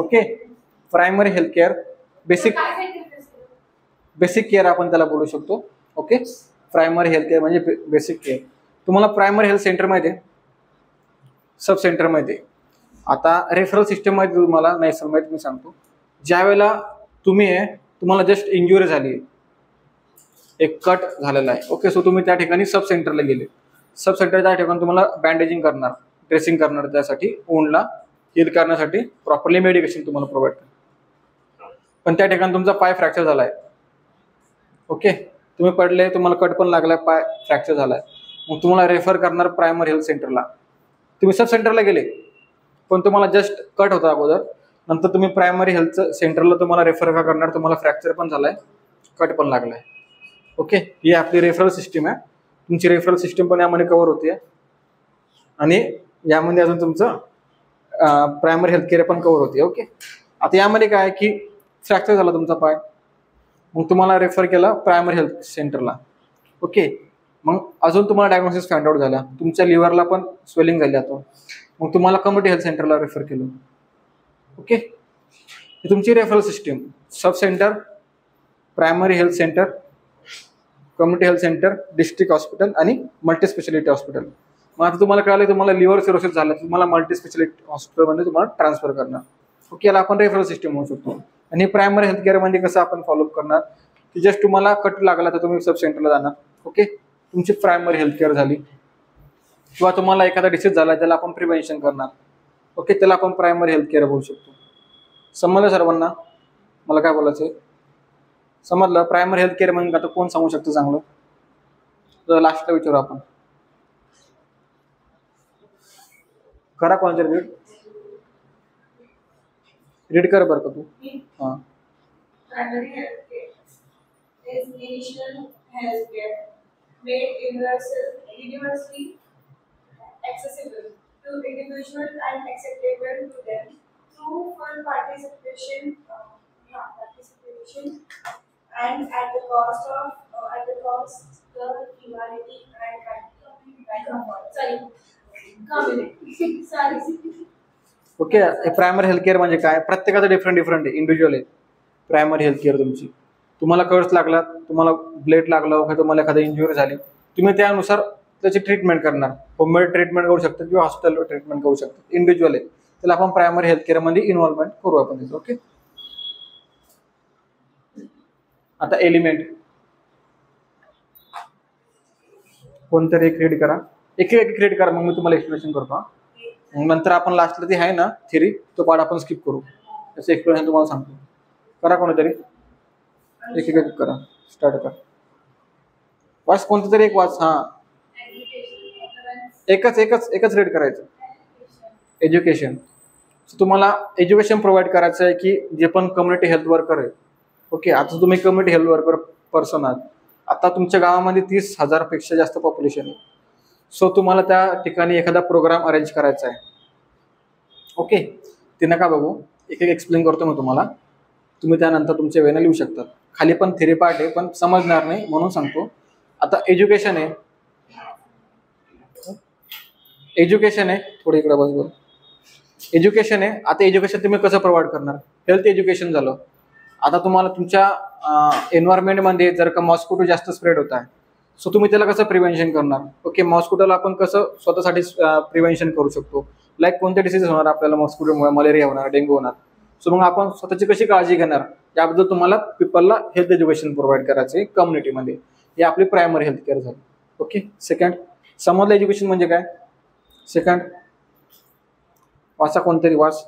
Okay. Primary health care, basic care आपण त्याला बोलू शकतो. ओके. प्रायमरी हेल्थ केअर म्हणजे बेसिक केअर. तुम्हाला प्रायमरी हेल्थ सेंटर माहिती आहे, सब सेंटर माहिती आहे. आता रेफरल सिस्टम मध्ये तुम्हाला नाही सर माहिती, मी सांगतो. ज्या वेळेला तुम्हाला जस्ट इंजुरी झाली, एक कट झालेला आहे. ओके. सो तुम्ही त्या ठिकाणी सब सेंटरला गेले. सब सेंटर त्या ठिकाणी तुम्हाला बँडेजिंग करणार, ड्रेसिंग करणार, त्यासाठी वुंडला हील करण्यासाठी प्रॉपरली मेडिकेशन तुम्हाला प्रोव्हाइड करणार. पण त्या ठिकाणी तुमचा पाय फ्रॅक्चर झालाय. ओके. तुम्ही पडले, तुम्हाला कट पण लागलाय, पाय फ्रॅक्चर झालाय. मग तुम्हाला रेफर करणार प्रायमरी हेल्थ सेंटरला. तुम्ही सब सेंटरला गेले, पण तुम्हाला जस्ट कट होता अगोदर, नंतर तुम्ही प्रायमरी हेल्थ सेंटरला तुम्हाला रेफर का करणार, तुम्हाला फ्रॅक्चर पण झालाय, कट पण लागलाय. ओके. ही आपली रेफरल सिस्टीम आहे. तुमची रेफरल सिस्टीम पण यामध्ये कव्हर होते आणि यामध्ये अजून तुमचं प्रायमरी हेल्थ केअर पण कव्हर होते. ओके. आता यामध्ये काय आहे की फ्रॅक्चर झाला तुमचा पाय, मग तुम्हाला रेफर केला प्रायमरी हेल्थ सेंटरला. ओके. मग अजून तुम्हाला डायग्नोसिस फाइंड आउट झाला, तुमच्या लिव्हरला पण स्वेलिंग झाली आता, मग तुम्हाला कम्युनिटी हेल्थ सेंटरला रेफर केलं. ओके. ही तुमची referral system. Sub centre, primary health centre, community health centre, district hospital आणि मल्टी स्पेशालिटी हॉस्पिटल. मग आता तुम्हाला कळालं तुम्हाला लिव्हर सिरोसिस झालं, तुम्हाला मल्टी स्पेशालिटी हॉस्पिटलमध्ये तुम्हाला ट्रान्सफर करणार. ओके. याला आपण रेफरल सिस्टीम म्हणू शकतो. आणि प्रायमरी हेल्थ केअरमध्ये कसं आपण फॉलोअप करणार की जस्ट तुम्हाला कट लागला तर तुम्ही सब सेंटरला जाणार. ओके. तुमची प्रायमरी हेल्थ केअर झाली. किंवा तुम्हाला एखादा डिसीज झाला त्याला आपण प्रिव्हेन्शन करणार. ओके. त्याला आपण प्रायमरी हेल्थ केअर बोलू शकतो. समजलं सर्वांना मला काय बोलायचं आहे? समजलं. प्रायमरी हेल्थ केअर म्हणजे आता कोण सांगू शकतं चांगलं? तर लास्टला विचारू आपण. करा कोणतरी रीड कर बरं का तू. हां. Primary health care is national health care made universally accessible to individuals and acceptable to them through full participation and at the cost the humanity and community. Okay. Primary health care म्हणजे काय? प्रत्येकाचं different individual आहे primary health care तुमची. तुम्हाला कर्स लागला, तुम्हाला blade लागलं, किंवा तुम्हाला एखादी इंजुरी झाली, तुम्ही त्यानुसार त्याची ट्रीटमेंट करणार. होममेड ट्रीटमेंट करू शकता किंवा हॉस्पिटलवर ट्रीटमेंट करू शकता. इंडिव्हिज्युअल आहे, त्याला आपण प्रायमरी हेल्थ केअरमध्ये इन्व्हॉल्वमेंट करू आपण. ओके. आता एलिमेंट कोणतरी एक रीड करा, एक रीड करा, मग मी तुम्हाला एक्सप्लेनेशन करतो. मग नंतर आपण लास्टला ती आहे ना थिअरी, तो पार्ट आपण स्किप करू, त्याचं एक्सप्लेनेशन तुम्हाला सांगतो. करा कोणीतरी एक करा, स्टार्ट करा. वाच कोणतं तरी एक वाच. हां. एकच रीड करायचं. एज्युकेशन. तुम्हाला एज्युकेशन प्रोव्हाइड करायचं आहे की जे पण कम्युनिटी हेल्थ वर्कर आहे. ओके. आता तुम्ही कम्युनिटी हेल्थ वर्कर पर्सन आहात. आता तुमच्या गावामध्ये 30,000पेक्षा जास्त पॉप्युलेशन आहे. सो तुम्हाला त्या ठिकाणी एखादा प्रोग्राम अरेंज करायचा आहे. ओके. ते नका बघू, एक एक्सप्लेन करतो मी तुम्हाला. तुम्ही त्यानंतर तुमच्या वेळेला लिहू शकतात. खाली पण थेरी पार्ट आहे, पण समजणार नाही म्हणून सांगतो. आता एज्युकेशन आहे, थोडं इकडे बस बरं. एज्युकेशन आहे. आता एज्युकेशन तुम्ही कसं प्रोव्हाइड करणार? हेल्थ एज्युकेशन झालं. आता तुम्हाला तुमच्या एन्व्हायरमेंटमध्ये जर का मॉस्किटो जास्त स्प्रेड होत आहे, सो तुम्ही त्याला कसं प्रिव्हेन्शन करणार? ओके. मॉस्किटोला आपण कसं स्वतःसाठी प्रिव्हेन्शन करू शकतो? लाईक कोणते डिसीज होणार आपल्याला मॉस्किटोमुळे? मलेरिया होणार, डेंग्यू होणार. सो मग आपण स्वतःची कशी काळजी घेणार याबद्दल तुम्हाला पीपलला हेल्थ एज्युकेशन प्रोव्हाइड करायचं आहे कम्युनिटीमध्ये. ही आपली प्रायमरी हेल्थ केअर झाली. ओके. सेकंड, समजलं एज्युकेशन म्हणजे काय? सेकंड वाचा, कोणतरी वाच.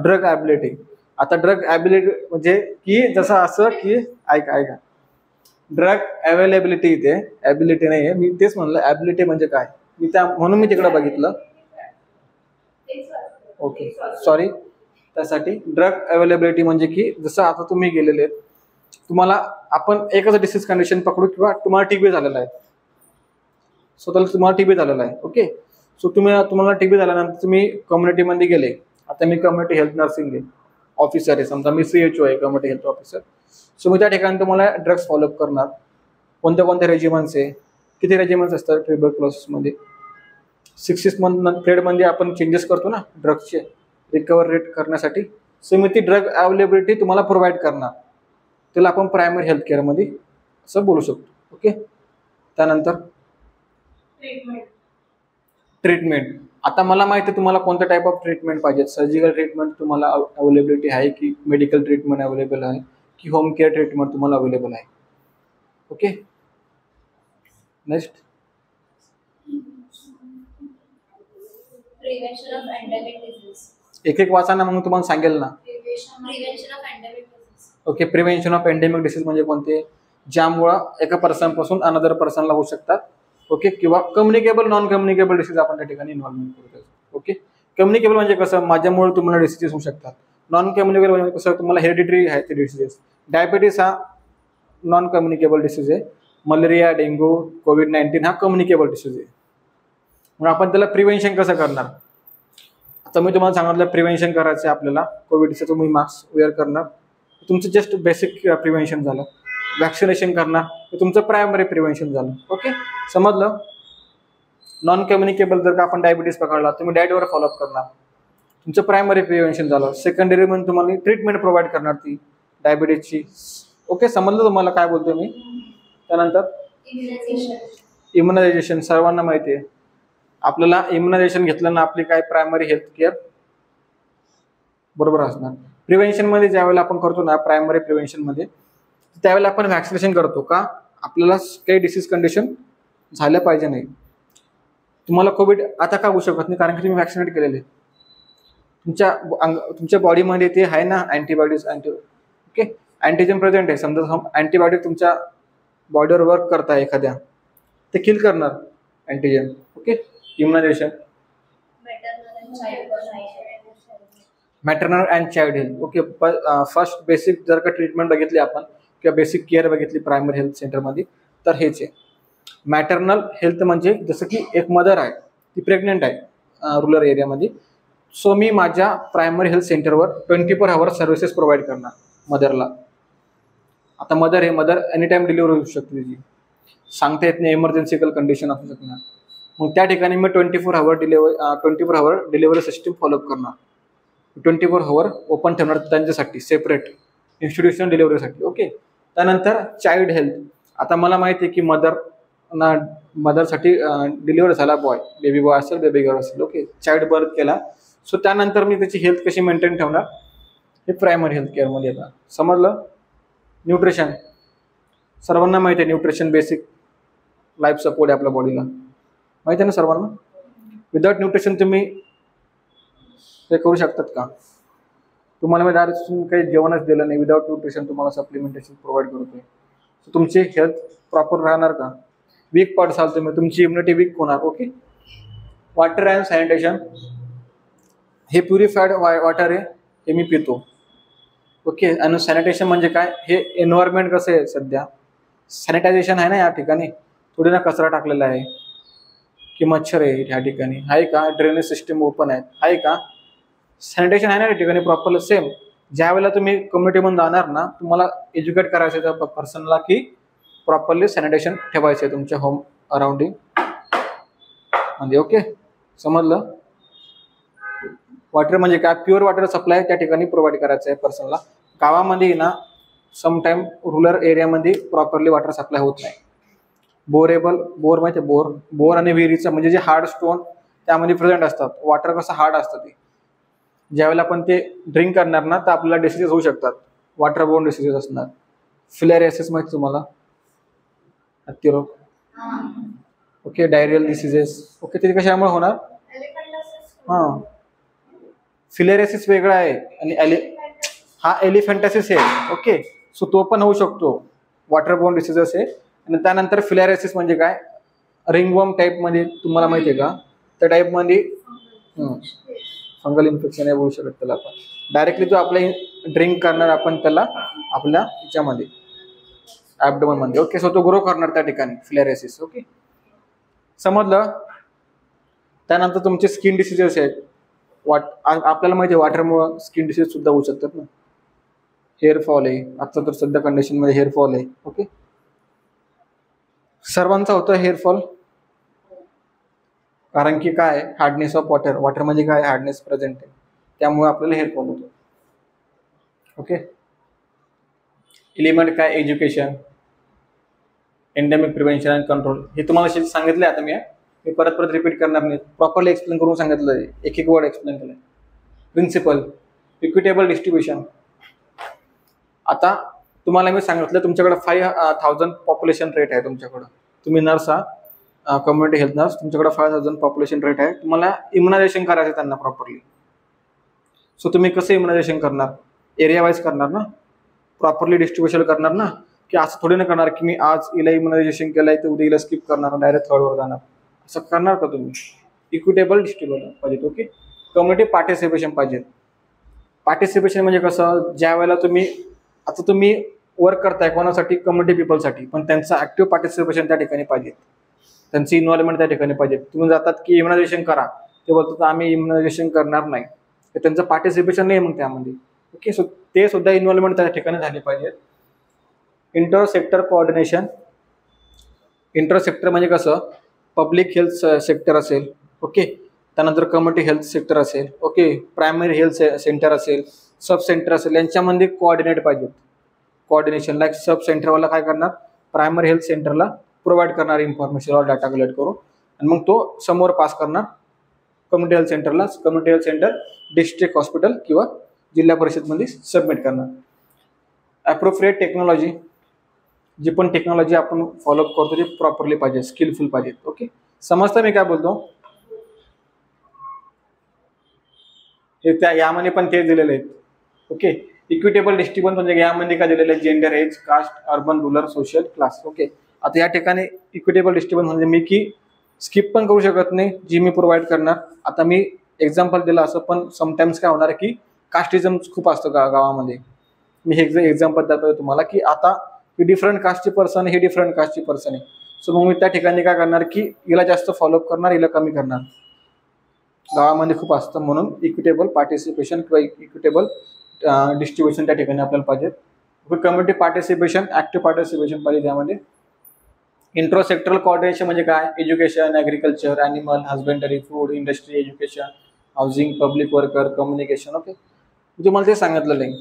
Drug ability. आता ड्रग ॲबिलिटी म्हणजे की जसं असं की ऐका ड्रग अवेलेबिलिटी, इथे ॲबिलिटी नाही आहे, मी तेच म्हणलं ॲबिलिटी म्हणजे काय, म्हणून मी तिकडे बघितलं. Okay, sorry. त्यासाठी ड्रग अवेलेबिलिटी म्हणजे की जसं आता तुम्ही गेलेले आहेत, तुम्हाला आपण एकच डिसीज कंडिशन पकडू किंवा तुम्हाला टीबी झालेला आहे, स्वतःला तुम्हाला टीबी झालेला आहे. ओके. सो तुम्हाला टीबी झाल्यानंतर तुम्ही कम्युनिटीमध्ये गेले. आता मी कम्युनिटी हेल्थ नर्सिंग आहे, ऑफिसर आहे, समजा मी CHO आहे, कम्युनिटी हेल्थ ऑफिसर. सो मी त्या ठिकाणी तुम्हाला ड्रग्स फॉलोअप करणार. कोणत्या रेजिमेंट्स आहे, किती रेजिमेंट्स असतात ट्युबरक्युलोसिसमध्ये? 6 मंथ पिरियडमध्ये आपण चेंजेस करतो ना ड्रग्सचे रिकवर रेट करण्यासाठी. सो मी ती ड्रग अवेलेबिलिटी तुम्हाला प्रोव्हाइड करणार, त्याला आपण प्रायमरी हेल्थ केअरमध्ये असं बोलू शकतो. ओके. त्यानंतर ट्रीटमेंट. आता मला माहिती आहे तुम्हाला कोणत्या टाईप ऑफ ट्रीटमेंट पाहिजे. सर्जिकल ट्रीटमेंट तुम्हाला अवेलेबिलिटी आहे की मेडिकल ट्रीटमेंट अवेलेबल आहे की होम केअर ट्रीटमेंट तुम्हाला अवेलेबल आहे. Okay. Next Prevention of endemic disease. एक एक वाचा ना, मग तुम्हाला सांगेल ना. Prevention of endemic disease. Okay. Prevention of endemic disease म्हणजे कोणते, ज्यामुळं एका पर्सनपासून अनदर पर्सनला होऊ शकतात. ओके. किंवा कम्युनिकेबल नॉन कम्युनिकेबल डिसीज आपण त्या ठिकाणी इन्व्हॉल्वमेंट करतो. ओके. कम्युनिकेबल म्हणजे कसं, माझ्यामुळे तुम्हाला डिसीजेस होऊ शकतात. नॉन कम्युनिकेबल म्हणजे कसं, तुम्हाला हेरिडिटरी आहे ते डिसीजेस. डायबिटीस हा नॉन कम्युनिकेबल डिसीज आहे. मलेरिया, डेंग्यू, कोविड-19 हा कम्युनिकेबल डिसीज आहे. मग आपण त्याला प्रिव्हेन्शन कसं करणार. आता मी तुम्हाला सांगितलं प्रिव्हेन्शन करायचं आहे आपल्याला. कोविडचं तुम्ही मास्क वेअर करणार, तुमचं जस्ट बेसिक प्रिव्हेन्शन झालं. वॅक्सिनेशन करणार, तर तुमचं प्रायमरी प्रिव्हेन्शन झालं. ओके. समजलं. नॉन कम्युनिकेबल जर का आपण डायबिटीस पकडला, तुम्ही डाएटवर फॉलोअप करणार, तुमचं प्रायमरी प्रिव्हेन्शन झालं. सेकंडरी म्हणून तुम्हाला ट्रीटमेंट प्रोव्हाइड करणार ती डायबिटीसची. ओके. समजलं तुम्हाला काय बोलतोय मी. त्यानंतर इम्युनायझेशन. सर्वांना माहिती आहे आपल्याला इम्युनायझेशन घेतलं ना आपली काय प्रायमरी हेल्थ केअर बरोबर असणार. प्रिव्हेन्शनमध्ये ज्यावेळेला आपण करतो ना प्रायमरी प्रिव्हेन्शनमध्ये, त्यावेळेला आपण वॅक्सिनेशन करतो का, आपल्याला काही डिसीज कंडिशन झाल्या पाहिजे नाही. तुम्हाला कोविड आता का होऊ शकत नाही, कारण की तुम्ही वॅक्सिनेट केलेले. तुमच्या बॉडीमध्ये ते आहे ना अँटीबॉडीज. ओके. अँटीजन प्रेझेंट आहे. समजा अँटीबॉडी तुमच्या बॉडीवर वर्क करताय एखाद्या, ते किल करणार antigen. Okay. Immunisation. Maternal and child health. Okay. First basic जर का ट्रीटमेंट बघितली आपण किंवा बेसिक केअर बघितली प्रायमरी हेल्थ सेंटरमध्ये, तर हेच आहे. मॅटर्नल हेल्थ म्हणजे जसं की एक मदर आहे, ती प्रेग्नेंट आहे रुरल एरियामध्ये, सो मी माझ्या प्रायमरी हेल्थ सेंटरवर 24 आवर्स सर्व्हिसेस प्रोव्हाइड करणार मदरला. आता मदर आहे, मदर एनी टाइम डिलिव्हरी होऊ शकते, तिची सांगता येत नाही, इमर्जन्सिकल कंडिशन असू शकणार. मग त्या ठिकाणी मी 24 आवर डिलिव्हरी सिस्टीम फॉलोअप करणार. 24 आवर ओपन ठेवणार त्यांच्यासाठी सेपरेट इन्स्टिट्यूशन डिलिव्हरीसाठी. ओके. त्यानंतर चाइल्ड हेल्थ. आता मला माहिती आहे की मदरसाठी डिलिव्हर झाला बॉय, बेबी बॉय असेल, बेबी गर्ल असेल. ओके. चाइल्ड बर्थ केला, सो त्यानंतर मी त्याची हेल्थ कशी मेंटेन ठेवणार, हे प्रायमरी हेल्थ केअरमध्ये येतात. समजलं. न्यूट्रिशन. सर्वांना माहिती आहे न्यूट्रिशन बेसिक लाईफ सपोर्ट आहे आपल्या बॉडीला, माहिती आहे ना सर्वांना. विदाउट न्यूट्रिशन तुम्ही ते करू शकतात का. तुम्हाला मी डायरेक्ट काही जेवणच दिलं नाही, विदाउट न्यूट्रिशन तुम्हाला सप्लिमेंटेशन प्रोव्हाइड करतोय, सो तुमची हेल्थ प्रॉपर राहणार का. वीक पडसाल तुम्ही, तुमची इम्युनिटी वीक होणार. ओके. Water and sanitation. हे प्युरिफाईड वॉटर आहे, हे मी पितो. ओके. आणि सॅनिटेशन म्हणजे काय, हे एन्व्हायरमेंट कसं आहे सध्या, सॅनिटायझेशन आहे ना या ठिकाणी, थोडी ना कचरा टाकलेला आहे की मच्छर आहे ह्या ठिकाणी, आहे का, ड्रेनेज सिस्टीम ओपन आहे का, सॅनिटेशन आहे ना या ठिकाणी प्रॉपरली. सेम ज्या वेळेला तुम्ही कम्युनिटीमध्ये जाणार ना, तुम्हाला एज्युकेट करायचं आहे त्या पर्सनला की प्रॉपरली सॅनिटेशन ठेवायचं आहे तुमच्या होम अराउंडिंग म्हणजे. ओके. समजलं. वॉटर म्हणजे काय, प्युअर वॉटर सप्लाय त्या ठिकाणी प्रोव्हाइड करायचं आहे पर्सनला. गावामध्ये ना समटाईम रुरल एरियामध्ये प्रॉपरली वॉटर सप्लाय होत नाही. बोर माहिती आहे, बोर आणि विहिरीचं म्हणजे जे हार्ड स्टोन त्यामध्ये प्रेझेंट असतात. वॉटर कसं हार्ड असतं, ते ज्यावेळेला आपण ते ड्रिंक करणार ना तर आपल्याला डिसीजेस होऊ शकतात, वॉटर बोर्न डिसीजेस असणार. फिलेरियासिस माहिती तुम्हाला, हत्तीरोग. ओके. Diarrhoeal diseases. ओके. ते कशामुळे होणार. हां. फिलेरियासिस वेगळा आहे आणि हा एलिफंटासिस आहे. ओके. सो तो पण होऊ शकतो, वॉटर बोर्न डिसीजेस आहे. आणि त्यानंतर फिलेरियासिस म्हणजे काय, रिंगवर्म टाईपमध्ये, तुम्हाला माहिती आहे का, त्या टाईपमध्ये फंगल इन्फेक्शन आहे होऊ शकत त्याला. आपण डायरेक्टली जो आपला ड्रिंक करणार आपण त्याला आपल्या ह्याच्यामध्ये ॲब्डोमनमध्ये. ओके. सो तो ग्रो करणार त्या ठिकाणी फिलेरियासिस. ओके. समजलं. त्यानंतर तुमचे स्किन डिसीजेस आहेत. आपल्याला माहिती आहे वॉटरमुळं स्किन डिसीज सुद्धा होऊ शकतात ना. हेअरफॉल आहे, आता तर सध्या कंडिशनमध्ये हेअरफॉल आहे. ओके. सर्वांचा होतं हेअरफॉल, कारण की काय हार्डनेस ऑफ वॉटर, वॉटरमध्ये काय हार्डनेस प्रेझेंट आहे, त्यामुळे आपल्याला हेअर फॉल होतो. ओके. एलिमेंट काय education, endemic prevention and control, हे तुम्हाला सांगितलं आता मी परत परत रिपीट करणार नाही, प्रॉपरली एक्सप्लेन करून सांगितलं आहे, एक एक वर्ड एक्सप्लेन केलं. Principle equitable distribution. आता तुम्हाला मी सांगितलं तुमच्याकडे 5,000 पॉप्युलेशन रेट आहे तुमच्याकडं, तुम्ही नर्स आहात, कम्युनिटी हेल्थ नर्स, तुमच्याकडे 5,000 पॉप्युलेशन रेट आहे, तुम्हाला इम्युनायझेशन करायचं त्यांना प्रॉपरली. सो तुम्ही कसं इम्युनायझेशन करणार, एरिया वाईज करणार ना, प्रॉपरली डिस्ट्रीब्युशन करणार ना, की असं थोडी ना करणार की मी आज हिला इम्युनायझेशन केलंय तर उद्या हिला स्किप करणार डायरेक्ट थर्डवर जाणार, असं करणार का तुम्ही. इक्विटेबल डिस्ट्रीब्युशन पाहिजे. ओके. कम्युनिटी पार्टिसिपेशन पाहिजे. पार्टिसिपेशन म्हणजे कसं, ज्या वेळेला तुम्ही वर्क करताय कोणासाठी, कम्युनिटी पीपलसाठी, पण त्यांचं ऍक्टिव्ह पार्टिसिपेशन त्या ठिकाणी पाहिजे, त्यांची इन्व्हॉल्वमेंट त्या ठिकाणी पाहिजे. तुम्ही जातात की इम्युनायझेशन करा, ते बोलतात आम्ही इम्युनायझेशन करणार नाही, तर त्यांचं पार्टिसिपेशन नाही मग त्यामध्ये. ओके. सो ते सुद्धा इन्व्हॉल्वमेंट त्या ठिकाणी झाली पाहिजे. Inter sector coordination. Inter sector म्हणजे कसं, पब्लिक हेल्थ सेक्टर असेल, ओके, त्यानंतर कम्युनिटी हेल्थ सेक्टर असेल, ओके, प्रायमरी हेल्थ सेंटर असेल, सब सेंटर असेल, यांच्यामध्ये कोऑर्डिनेट पाहिजे. कोऑर्डिनेशन लाईक सब सेंटरवाला काय करणार, प्रायमरी हेल्थ सेंटरला प्रोव्हाइड करणार इन्फॉर्मेशन और डाटा कलेक्ट करून, आणि मग तो समोर पास करणार कम्युनिटी हेल्थ सेंटरला, community health centre district hospital किंवा जिल्हा परिषदमध्ये सबमिट करणार. ॲप्रोप्रिएट टेक्नॉलॉजी, जी पण टेक्नॉलॉजी आपण फॉलोअप करतो ती प्रॉपरली पाहिजे, स्किलफुल पाहिजे. ओके. समजतं मी काय बोलतो, हे त्या यामध्ये पण ते दिलेले आहेत. ओके. इक्विटेबल डिस्ट्रीब्युशन म्हणजे यामध्ये काय दिलेलं आहे, gender, age, caste, urban, rural, social, class. Okay. आता या ठिकाणी इक्विटेबल डिस्ट्रीब्युशन म्हणजे मी की स्किप पण करू शकत नाही जी मी प्रोव्हाइड करणार. आता मी एक्झाम्पल दिलं असं, पण समटाइम्स काय होणार की कास्टिझम खूप असतं गावामध्ये. मी हे एक्झाम्पल दाखवतो तुम्हाला की आता ही डिफरंट कास्टची पर्सन, ही डिफरंट कास्टची पर्सन आहे. सो मग मी त्या ठिकाणी काय करणार की हिला जास्त फॉलोअप करणार, हिला कमी करणार. गावामध्ये खूप असतं, म्हणून इक्विटेबल पार्टिसिपेशन किंवा इक्विटेबल डिस्ट्रीब्युशन त्या ठिकाणी आपल्याला पाहिजे. कम्युनिटी पार्टिसिपेशन, ऍक्टिव्ह पार्टिसिपेशन पाहिजे त्यामध्ये. इंट्रोसेक्टरल कोऑर्डिनेशन म्हणजे काय, education, agriculture, animal husbandry, food industry, education, housing, public worker, communication. Okay. तुम्हाला ते सांगितलेलं आहे.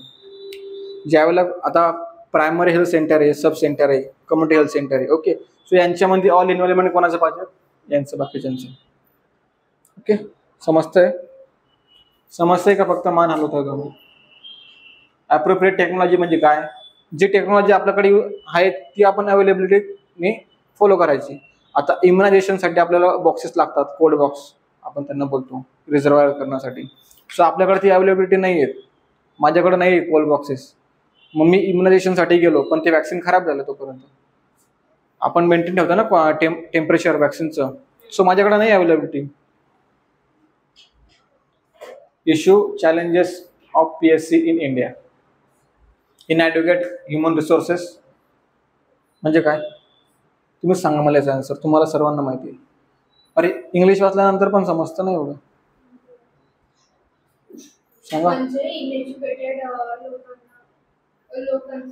ज्यावेळेला आता प्रायमरी हेल्थ सेंटर आहे, सब सेंटर आहे, कम्युनिटी हेल्थ सेंटर आहे, ओके, सो यांच्यामध्ये ऑल इन्व्हॉल्वमेंट कोणाचं पाहिजे, यांचं, बाकीच्यांचं. ओके. समजतंय का फक्त मान हलवतोय का मी. ॲप्रोप्रिएट टेक्नॉलॉजी म्हणजे काय, जी टेक्नॉलॉजी आपल्याकडे आहे ती आपण अवेलेबिलिटीने फॉलो करायची. आता इम्युनायझेशनसाठी आपल्याला बॉक्सेस लागतात, कोल्ड बॉक्स आपण त्यांना बोलतो, रिझर्वायर करण्यासाठी. सो आपल्याकडे ती अवेलेबिलिटी नाही आहेत, माझ्याकडे नाही आहे कोल्ड बॉक्सेस. मग मी इम्युनायझेशनसाठी गेलो, पण ते वॅक्सिन खराब झालं तोपर्यंत. आपण मेंटेन ठेवतो ना टेम्परेचर वॅक्सिनचं, सो माझ्याकडे नाही availability. Issue challenges of PSC in India. Inadequate human resources म्हणजे काय, तुम्ही सांगा मला याचा आन्सर, तुम्हाला सर्वांना माहिती आहे. अरे इंग्लिश वाचल्यानंतर पण समजतं ना एवढं, सांगा. म्हणजे इनएज्युकेटेड लोकांना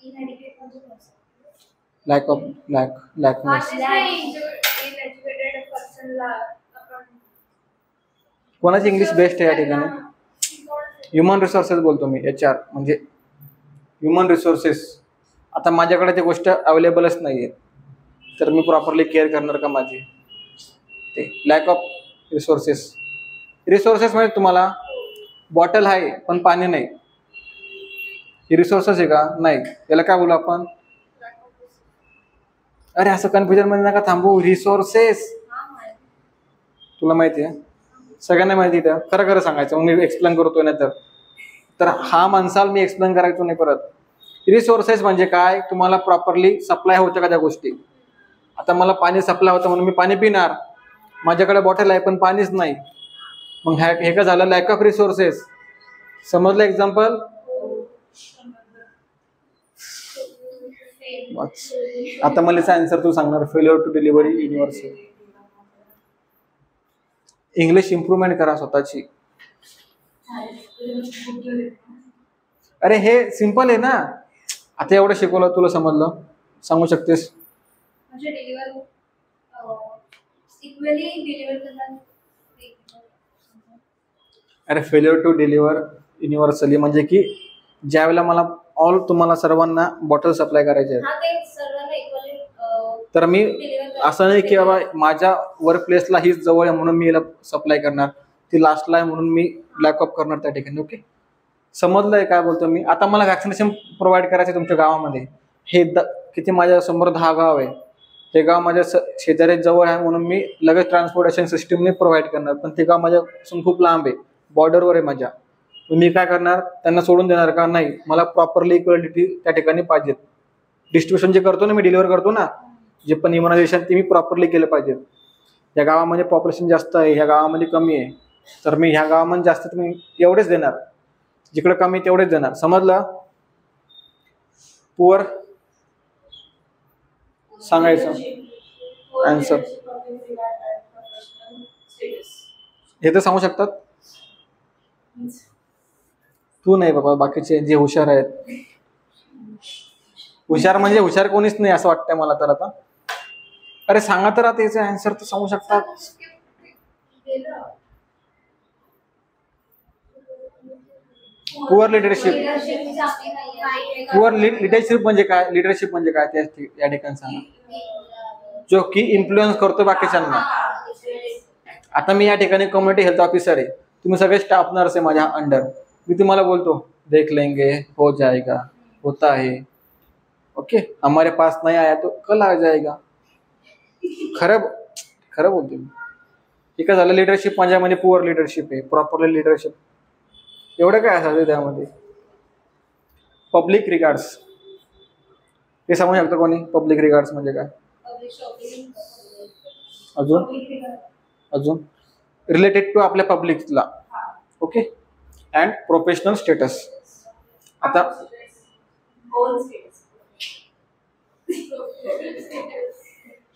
इनएज्युकेटेड म्हणजे लॅक लॅकनेस. इनएज्युकेटेड पर्सनला आपण कोणाची इंग्लिश बेस्ट आहे या ठिकाणी. ह्युमन रिसोर्सेस बोलतो मी, HR म्हणजे ह्युमन रिसोर्सेस. आता माझ्याकडे ती गोष्ट अवेलेबलच नाही आहे, तर मी प्रॉपरली केअर करणार का माझी, ते लॅक ऑफ रिसोर्सेस. रिसोर्सेस म्हणजे तुम्हाला बॉटल आहे पण पाणी नाही, ही रिसोर्सेस आहे का, नाही, याला काय बोलू आपण. अरे असं कन्फ्युजन मध्ये नका थांबू. रिसोर्सेस तुला माहिती आहे, सगळ्यांना माहिती आहे, खरं खरं सांगायचं. मग मी एक्सप्लेन करतोय नाही तर हा माणसाला मी एक्सप्लेन करायचो नाही परत. रिसोर्सेस म्हणजे काय, तुम्हाला प्रॉपरली सप्लाय होतं का त्या गोष्टी. आता मला पाणी सप्लाय होतं म्हणून मी पाणी पिणार, माझ्याकडे बॉटल आहे पण पाणीच नाही, मग हे का झालं, लॅक ऑफ रिसोर्सेस. समजलं एक्झाम्पल. आता मला याचा आन्सर तू सांगणार. Failure to delivery universal. English improvement करा स्वतःची. अरे हे सिंपल आहे ना, आता एवढं शिकवलं तुला समजलं, सांगू शकतेस. म्हणजे डिलिव्हर इक्वली डिलिव्हर करणार. अरे फेल्युअर टू डिलिव्हर युनिव्हर्सली म्हणजे की ज्या वेळेला मला ऑल तुम्हाला सर्वांना बॉटल सप्लाय करायचे आहेत, हा ते सर्वांना इक्वली तर मी असं नाही की बाबा माझ्या वर्क प्लेसला हीच जवळ आहे म्हणून मी याला सप्लाय करणार, ती लास्टला आहे म्हणून मी लॅकअप करणार त्या ठिकाणी. ओके, समजलंय काय बोलतो मी? आता मला वॅक्सिनेशन प्रोव्हाइड करायचं तुमच्या गावामध्ये, हे किती माझ्या समोर 10 गाव आहे, हे गाव माझ्या शेजारी जवळ आहे म्हणून मी लगेच ट्रान्सपोर्टेशन सिस्टीमने प्रोव्हाइड करणार, पण ते गाव माझ्यापासून खूप लांब आहे, बॉर्डरवर आहे माझ्या. मी काय करणार, त्यांना सोडून देणार का? नाही, मला प्रॉपरली इक्वलिटी त्या ठिकाणी पाहिजे. डिस्ट्रीब्युशन जे करतो ना मी, डिलिव्हर करतो ना, जे पण इम्युनायझेशन ते मी प्रॉपरली केलं पाहिजे. या गावामध्ये पॉप्युलेशन जास्त आहे, ह्या गावामध्ये कमी आहे, तर मी ह्या गावामध्ये जास्त तुम्ही एवढेच देणार, जिकडे कमी तेवढेच देणार. समजलं? पुअर सांगायचं आन्सर हे तर सांगू शकतात. तू नाही बाबा, बाकीचे जे हुशार आहेत, हुशार म्हणजे हुशार कोणीच नाही असं वाटतंय मला तर आता. अरे सांगा तर आता याचा आन्सर तर सांगू शकतात. Poor leadership. पुअर लिडरशिप म्हणजे काय? लिडरशिप म्हणजे काय ते या ठिकाणी सांगा. जो की इन्फ्लुएन्स करतो बाकीच्यांना. आता मी या ठिकाणी कम्युनिटी हेल्थ ऑफिसर आहे, तुम्ही सगळे स्टाफ नर्स आहे माझ्या अंडर, मी तुम्हाला बोलतो देख लेंगे, हो जाएगा, होता है, ओके, हमारे पास नहीं आया तो कल आ जाएगा. खरं खरं बोलतो मी. हे काय झालं, लिडरशिप माझ्यामध्ये पुअर लिडरशिप आहे. प्रॉपरली लिडरशिप एवढं काय असायचं त्यामध्ये. पब्लिक रिगार्ड्स हे सांगू शकतो कोणी? पब्लिक रिगार्ड्स म्हणजे काय? अजून रिलेटेड टू आपल्या पब्लिकला. Okay, and professional status. आता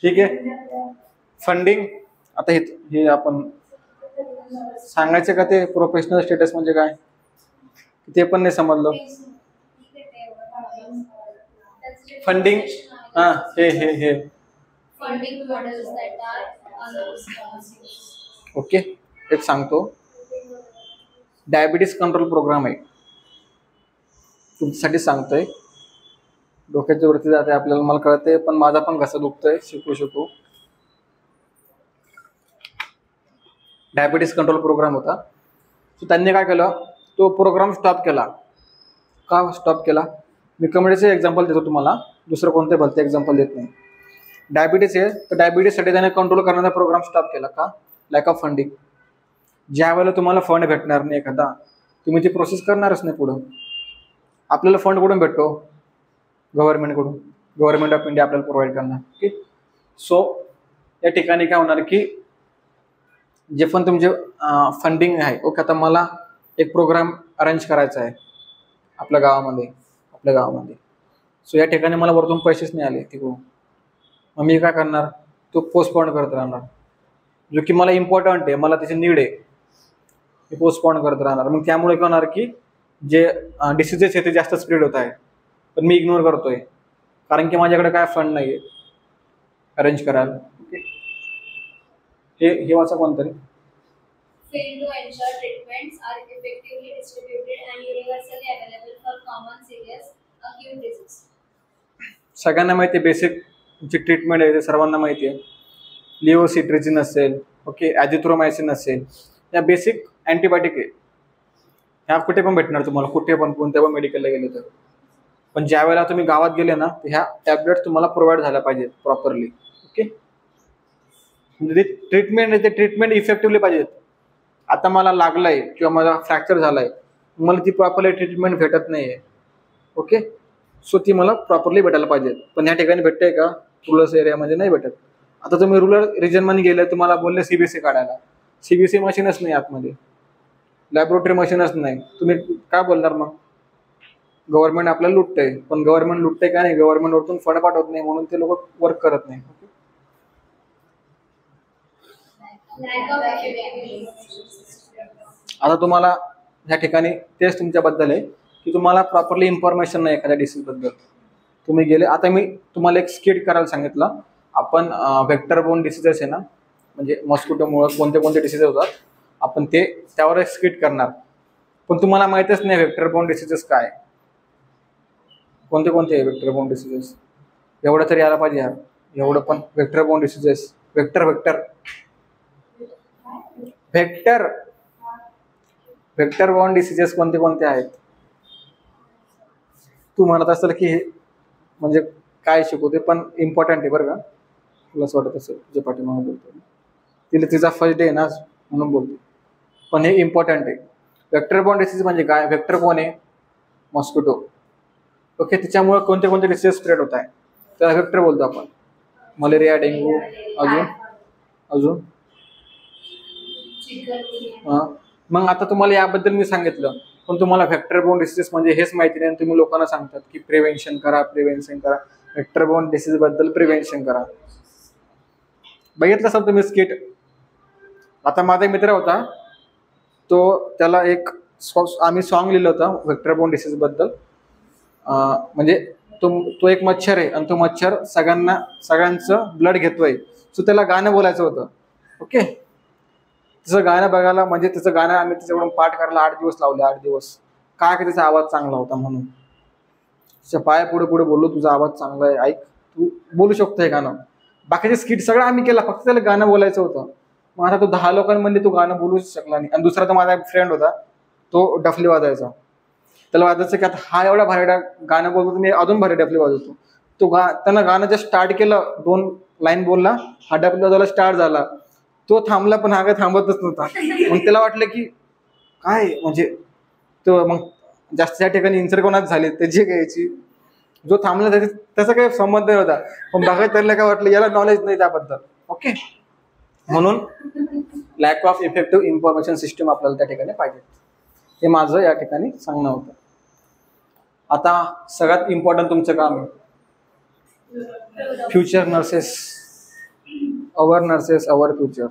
ठीक आहे, फंडिंग. आता हे आपण सांगायचं का ते प्रोफेशनल स्टेटस म्हणजे काय ते पण नाही समजलं. फंडिंग हा हे ओके, एक सांगतो. डायबिटीस कंट्रोल प्रोग्राम आहे, तुमच्यासाठी सांगतोय. डोक्याच्या वरती जाते आपल्याला, मला कळतंय, पण माझा पण घसा दुखतोय शिकू. डायबिटीस कंट्रोल प्रोग्राम होता, तो त्यांनी काय केलं, तो प्रोग्राम स्टॉप केला. का स्टॉप केला? मी कम्युनिटीचं एक्झाम्पल देतो तुम्हाला, दुसरं कोणते भलते एक्झाम्पल देत नाही. डायबिटीस आहे तर डायबिटीससाठी त्याने कंट्रोल करण्याचा प्रोग्राम स्टॉप केला. का? Lack of funding. ज्या वेळेला तुम्हाला फंड भेटणार नाही एखादा, तुम्ही ती प्रोसेस करणारच नाही पुढं. आपल्याला फंड कुठून भेटतो? गव्हर्नमेंटकडून. गव्हर्नमेंट ऑफ इंडिया आपल्याला प्रोव्हाइड करणार. ओके, सो या ठिकाणी काय होणार की जे पण तुमचे फंडिंग आहे, ओके, आता मला एक प्रोग्राम अरेंज करायचा आहे आपल्या गावामध्ये. सो या ठिकाणी मला वरतून पैसेच नाही आले तिकडून, मग मी काय करणार? तो पोस्टपोन करत राहणार. जो की मला इम्पॉर्टंट आहे, मला त्याची नीड आहे, ते पोस्टपोन करत राहणार. मग त्यामुळे काय होणार की जे डिसिजेस आहे ते जास्त स्प्रेड होत आहे, पण मी इग्नोर करतोय कारण की माझ्याकडे काय फंड नाही आहे अरेंज करायला. ओके, हे वाचा कोणतरी. Fail to ensure treatments are effectively distributed and universally available for common serious acute disease. सगळ्यांना माहिती आहे बेसिक जी ट्रीटमेंट आहे ते सर्वांना माहिती आहे. लिओसिट्रिजिन असेल, ओके, ॲझिथ्रोमायसिन असेल, या बेसिक अँटीबायोटिक आहे. ह्या कुठे पण भेटणार तुम्हाला, कुठे पण कोणत्या पण मेडिकलला गेले तर. पण ज्या वेळेला तुम्ही गावात गेले ना, ह्या टॅबलेट तुम्हाला प्रोव्हाइड झाल्या पाहिजेत प्रॉपरली. ओके, म्हणजे ट्रीटमेंट आहे ते ट्रीटमेंट इफेक्टिव्हली पाहिजेत. आता मला लागलंय किंवा मला फ्रॅक्चर झालाय, मला ती प्रॉपरली ट्रीटमेंट भेटत नाहीये. ओके, सो ती मला प्रॉपरली भेटायला पाहिजे. पण या ठिकाणी भेटते का? रूरल एरियामध्ये नाही भेटत. आता तुम्ही रूरल रिजनमध्ये गेले, तुम्हाला बोलले सीबीसी काढायला, सीबीसी मशीनच नाही आतमध्ये, लॅबोरेटरी मशीनच नाही. तुम्ही काय बोलणार मग? गव्हर्नमेंट आपल्याला लुटतंय, पण गव्हर्नमेंट लुटतंय का नाही? गव्हर्नमेंट वरतून फंड पाठवत नाही म्हणून ते लोक वर्क करत नाही. आता तुम्हाला ह्या ठिकाणी तेच तुमच्याबद्दल आहे की तुम्हाला प्रॉपरली इन्फॉर्मेशन नाही एखाद्या डिसीजबद्दल. तुम्ही गेले, आता मी तुम्हाला एक स्किट करायला सांगितलं. आपण व्हेक्टर बोर्न डिसीजेस आहे ना, म्हणजे मॉस्किटोमुळे कोणते कोणते डिसीजेस होतात आपण ते त्यावर स्किट करणार. पण तुम्हाला माहितच नाही व्हेक्टर बोर्न डिसीजेस काय, कोणते कोणते व्हेक्टर बोर्न डिसीजेस, एवढं तरी यायला पाहिजे यार. एवढं पण vector borne diseases, vector vector vector vector borne diseases कोणते कोणते आहेत. तू म्हणत असेल की हे म्हणजे काय शिकवते, पण इम्पॉर्टंट आहे बरं का. तुला असं वाटत असेल तुझ्या पाठीमागे बोलतो, तिला तिचा फर्स्ट डे आहे ना म्हणून बोलते, पण हे इम्पॉर्टंट आहे. व्हेक्टर बोर्न डिसीज म्हणजे काय, व्हेक्टर कोण आहे, मॉस्किटो. ओके, त्याच्यामुळे कोणते कोणते डिसीज स्प्रेड होत आहे त्याला व्हेक्टर बोलतो आपण. मलेरिया, डेंग्यू, अजून अजून मग आता तुम्हाला याबद्दल मी सांगितलं, पण तुम्हाला व्हेक्टर बोर्न डिसीज म्हणजे हेच माहिती नाही. तुम्ही लोकांना सांगतात की प्रिव्हेन्शन करा, प्रिव्हेन्शन करा, व्हेक्टर बोर्न डिसीज बद्दल प्रिव्हेन्शन करा. बघितलं असाल तुम्ही स्किट. आता माझा मित्र होता, तो त्याला एक आम्ही सॉन्ग लिहिलं होतं व्हेक्टर बोर्न डिसीज बद्दल. म्हणजे तो एक मच्छर आहे आणि तो मच्छर सगळ्यांचं ब्लड घेतोय. सो त्याला गाणं बोलायचं होतं. ओके, त्याचं गाणं बघायला म्हणजे त्याचं गाणं आम्ही त्याच्याकडून पाठ करायला 8 दिवस लावले. 8 दिवस काय की त्याचा आवाज चांगला होता म्हणून. त्याच्या पाया पुढे पुढे बोललो, तुझा आवाज चांगला आहे, ऐक तू बोलू शकतो हे गाणं. बाकीचे स्किट सगळं आम्ही केला, फक्त त्याला गाणं बोलायचं होतं. मग आता तो 10 लोकांमध्ये तो गाणं बोलूच शकला नाही. आणि दुसरा तो माझा एक फ्रेंड होता, तो डफली वाजायचा. त्याला वाजायचं की आता हा एवढा भारी गाणं बोलतो, मी अजून भारी डफली वाजवतो. त्यानं गाणं जस्ट स्टार्ट केलं, 2 लाईन बोलला, हा डफली वाजवायला स्टार्ट झाला. तो थांबला, पण हा काय थांबतच नव्हता. मग त्याला वाटलं की काय म्हणजे तो मग जास्त त्या ठिकाणी इन्सर्कोनाच झाले त्याची घ्यायची. जो थांबला त्याचा काही संबंध नव्हता, पण बघायला त्याला काय वाटलं याला नॉलेज नाही त्याबद्दल. ओके, म्हणून lack of effective information system आपल्याला त्या ठिकाणी पाहिजे. हे माझं या ठिकाणी सांगणं होतं. आता सगळ्यात इम्पॉर्टंट तुमचं काम आहे future nurses, our nurses, our future.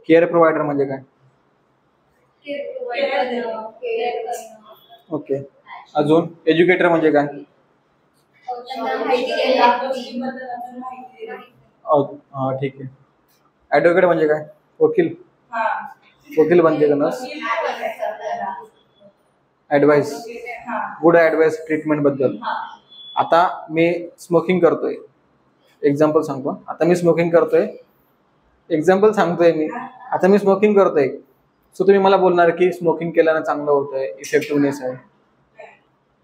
Care provider म्हणजे काय, ओके. अजून एज्युकेटर म्हणजे काय, ठीक आहे. ऍडव्होकेट म्हणजे काय, वकील, वकील बनते का nurse. Advice, good advice treatment बद्दल. आता मी स्मोकिंग करतोय, एक्झाम्पल सांगतो. आता मी स्मोकिंग करतोय, एक्झाम्पल सांगतोय मी. आता मी स्मोकिंग करतोय, सो तुम्ही मला बोलणार की स्मोकिंग केल्यानं चांगलं होतंय, इफेक्टिव्हनेस आहे.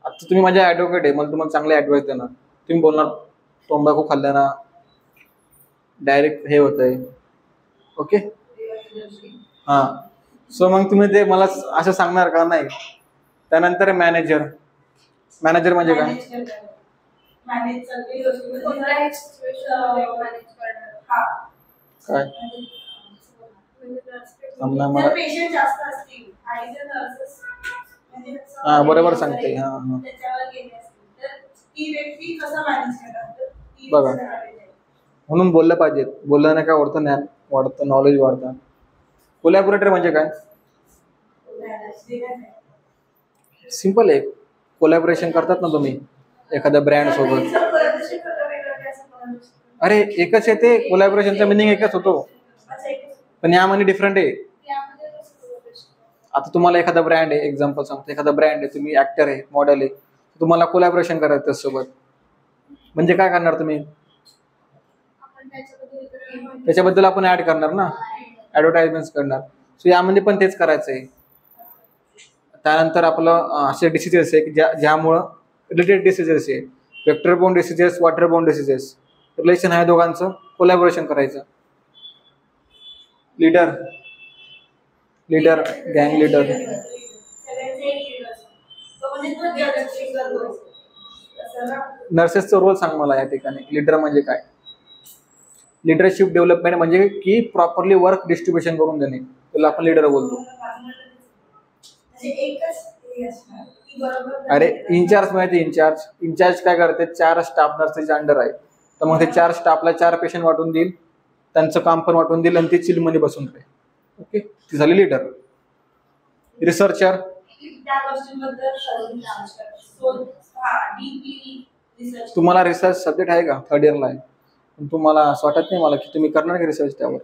आता तुम्ही माझ्या ऍडव्होकेट आहे, मला तुम्हाला चांगले ऍडवाइस देणार. तुम्ही बोलणार तंबाखू खाल्ल्यानं डायरेक्ट हे होतंय. ओके, हां. सो मग तुम्ही ते मला असं सांगणार का, नाही. त्यानंतर मॅनेजर, मॅनेजर म्हणजे काय, काय हा बरोबर सांगते. हा हा बघा, म्हणून बोललं पाहिजे. बोलल्याने काय वाढतं, ज्ञान वाढतं, नॉलेज वाढतं. कोलॅबोरेटर म्हणजे काय, सिंपल आहे. कोलॅबोरेशन करतात ना तुम्ही एखाद्या ब्रँड सोबत. अरे एकच आहे ते, कोलॅबोरेशनचा मिनिंग एकच होतो, पण यामध्ये डिफरंट आहे. आता तुम्हाला एखादा ब्रँड आहे, एक्झाम्पल सांगतो, एखादा ब्रँड आहे, तुम्ही ऍक्टर आहे, मॉडेल आहे, तुम्हाला कोलॅबोरेशन करायचं त्यासोबत. म्हणजे काय करणार तुम्ही, त्याच्याबद्दल आपण ऍड करणार ना, ऍडव्हर्टाइजमेंट करणार. सो यामध्ये पण तेच करायचं आहे. त्यानंतर आपलं असे डिसीजेस आहे की ज्यामुळं रिलेटेड डिसीजेस आहे, vector borne diseases, water borne diseases, relation आहे दोघांचं, कोलॅबोरेशन करायचं. लीडर, लीडर, गँग लीडर. नर्सेसचा रोल सांग मला या ठिकाणी. लीडर म्हणजे काय, लिडरशिप डेव्हलपमेंट म्हणजे की प्रॉपरली वर्क डिस्ट्रीब्युशन करून देणे, त्याला आपण लीडर बोलतो. अरे इन्चार्ज माहिती, इन्चार्ज काय करते, 4 स्टाफ नर्सेसच्या अंडर आहे, तर मग ते 4 स्टाफला 4 पेशंट वाटून देईल, त्यांचं काम पण वाटून देईल आणि ते चिलमध्ये बसून राहील. ओके, ती झाली लीडर. रिसर्चर, तुम्हाला रिसर्च सब्जेक्ट आहे का, 3rd इयरला आहे. पण तुम्हाला असं वाटत नाही मला की तुम्ही करणार का रिसर्च त्यावर?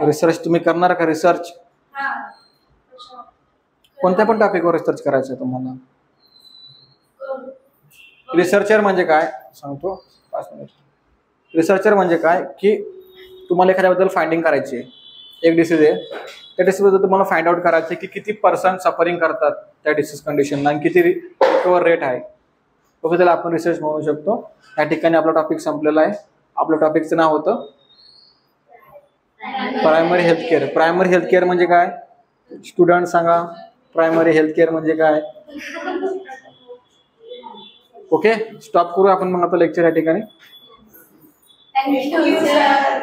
रिसर्च तुम्ही करणार का? रिसर्च कोणत्या पण टॉपिकवर रिसर्च करायचं आहे तुम्हाला? रिसर्चर म्हणजे काय सांगतो, 5 मिनिट. रिसर्चर म्हणजे काय की तुम्हाला एखाद्याबद्दल फाइंडिंग करायची आहे. एक डिसीज आहे, त्या डिसीजबद्दल तुम्हाला फाइंड आउट करायचं की किती पर्सन सफरिंग करतात त्या डिसीज कंडिशनला आणि किती रिकवर रेट आहे. ओके, त्याला आपण रिसर्च म्हणू शकतो. या ठिकाणी आपला टॉपिक संपलेला आहे. आपलं टॉपिकचं नाव होतं primary health care. Primary health care म्हणजे काय? स्टुडंट सांगा, प्रायमरी हेल्थ केअर म्हणजे काय? ओके, स्टॉप करू आपण मग आता लेक्चर या ठिकाणी. Thank you, sir.